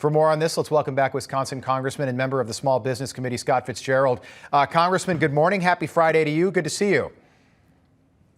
For more on this, let's welcome back Wisconsin Congressman and member of the Small Business Committee, Scott Fitzgerald. Congressman, good morning. Happy Friday to you. Good to see you.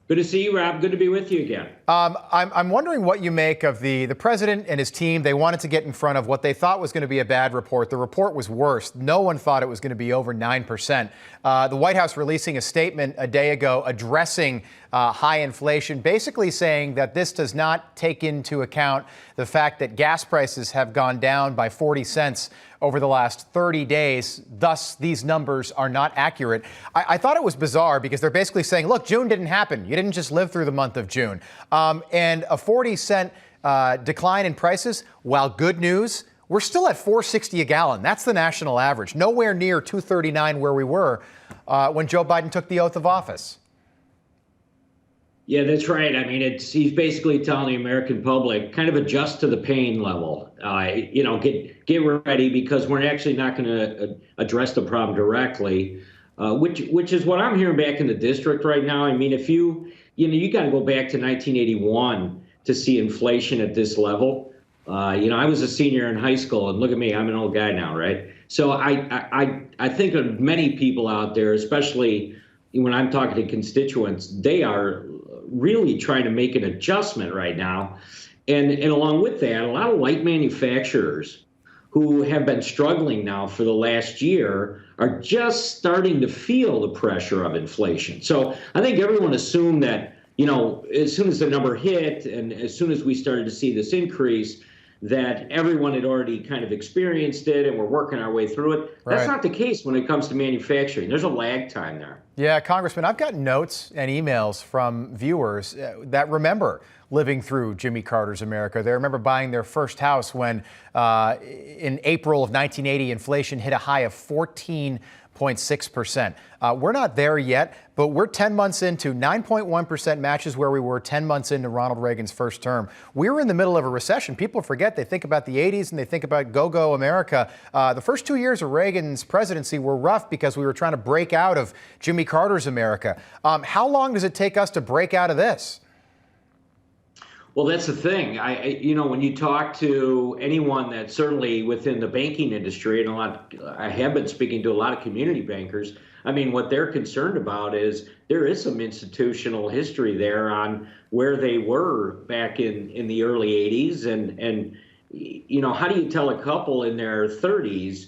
Good to see you, Rob. Good to be with you again. I'm wondering what you make of the president and his team. They wanted to get in front of what they thought was going to be a bad report. The report was worse. No one thought it was going to be over 9%. The White House releasing a statement a day ago addressing high inflation, basically saying that this does not take into account the fact that gas prices have gone down by 40 cents over the last 30 days. Thus, these numbers are not accurate. I thought it was bizarre because they're basically saying, look, June didn't happen. You didn't just live through the month of June. And a 40-cent decline in prices, while good news, we're still at $4.60 a gallon. That's the national average. Nowhere near $2.39 where we were when Joe Biden took the oath of office. Yeah, that's right. I mean, he's basically telling the American public, kind of adjust to the pain level. Get ready, because we're actually not going to address the problem directly, which is what I'm hearing back in the district right now. I mean, if you got to go back to 1981 to see inflation at this level. I was a senior in high school, and look at me, I'm an old guy now, right? So I think of many people out there, especially when I'm talking to constituents, they are really trying to make an adjustment right now. And along with that, a lot of light manufacturers who have been struggling now for the last year are just starting to feel the pressure of inflation. So I think everyone assumed that, as soon as the number hit and as soon as we started to see this increase, that everyone had already kind of experienced it and we're working our way through it. Right. That's not the case when it comes to manufacturing. There's a lag time there. Yeah, Congressman, I've got notes and emails from viewers that remember living through Jimmy Carter's America. They remember buying their first house when in April of 1980, inflation hit a high of 14.6%. We're not there yet, but we're 10 months into 9.1% matches where we were 10 months into Ronald Reagan's first term. We were in the middle of a recession. People forget. They think about the 80s and they think about go-go America. The first 2 years of Reagan's presidency were rough because we were trying to break out of Jimmy Carter's America. How long does it take us to break out of this? Well, that's the thing. When you talk to anyone that's certainly within the banking industry, and I have been speaking to a lot of community bankers. I mean, what they're concerned about is there is some institutional history there on where they were back in the early 80s. And how do you tell a couple in their 30s,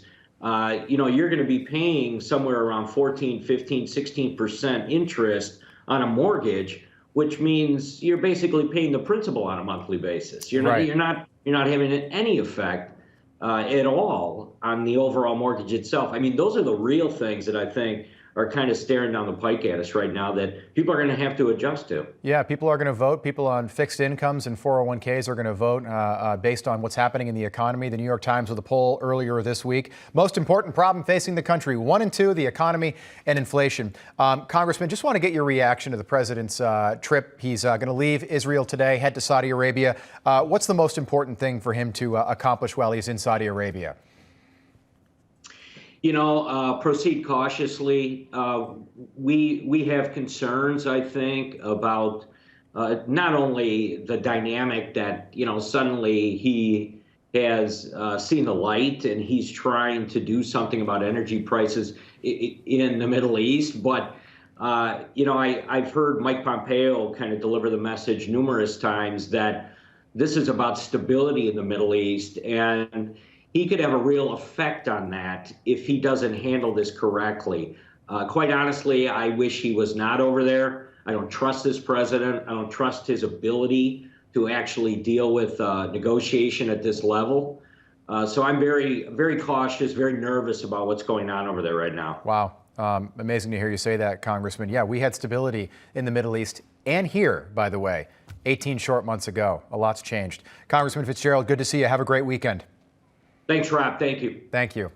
you're going to be paying somewhere around 14, 15, 16% interest on a mortgage, which means you're basically paying the principal on a monthly basis. You're not having any effect at all on the overall mortgage itself. I mean, those are the real things that I think are kind of staring down the pike at us right now that people are going to have to adjust to. Yeah, people are going to vote. People on fixed incomes and 401ks are going to vote based on what's happening in the economy. The New York Times with a poll earlier this week. Most important problem facing the country, 1 and 2, the economy and inflation. Congressman, just want to get your reaction to the president's trip. He's going to leave Israel today, head to Saudi Arabia. What's the most important thing for him to accomplish while he's in Saudi Arabia? Proceed cautiously. We have concerns, I think, about not only the dynamic that, suddenly he has seen the light and he's trying to do something about energy prices in the Middle East, but, I've heard Mike Pompeo kind of deliver the message numerous times that this is about stability in the Middle East, and he could have a real effect on that if he doesn't handle this correctly. Quite honestly, I wish he was not over there. I don't trust this president. I don't trust his ability to actually deal with negotiation at this level. So I'm very, very cautious, very nervous about what's going on over there right now. Wow. Amazing to hear you say that, Congressman. Yeah, we had stability in the Middle East and here, by the way, 18 short months ago. A lot's changed. Congressman Fitzgerald, good to see you. Have a great weekend. Thanks, Rob. Thank you. Thank you.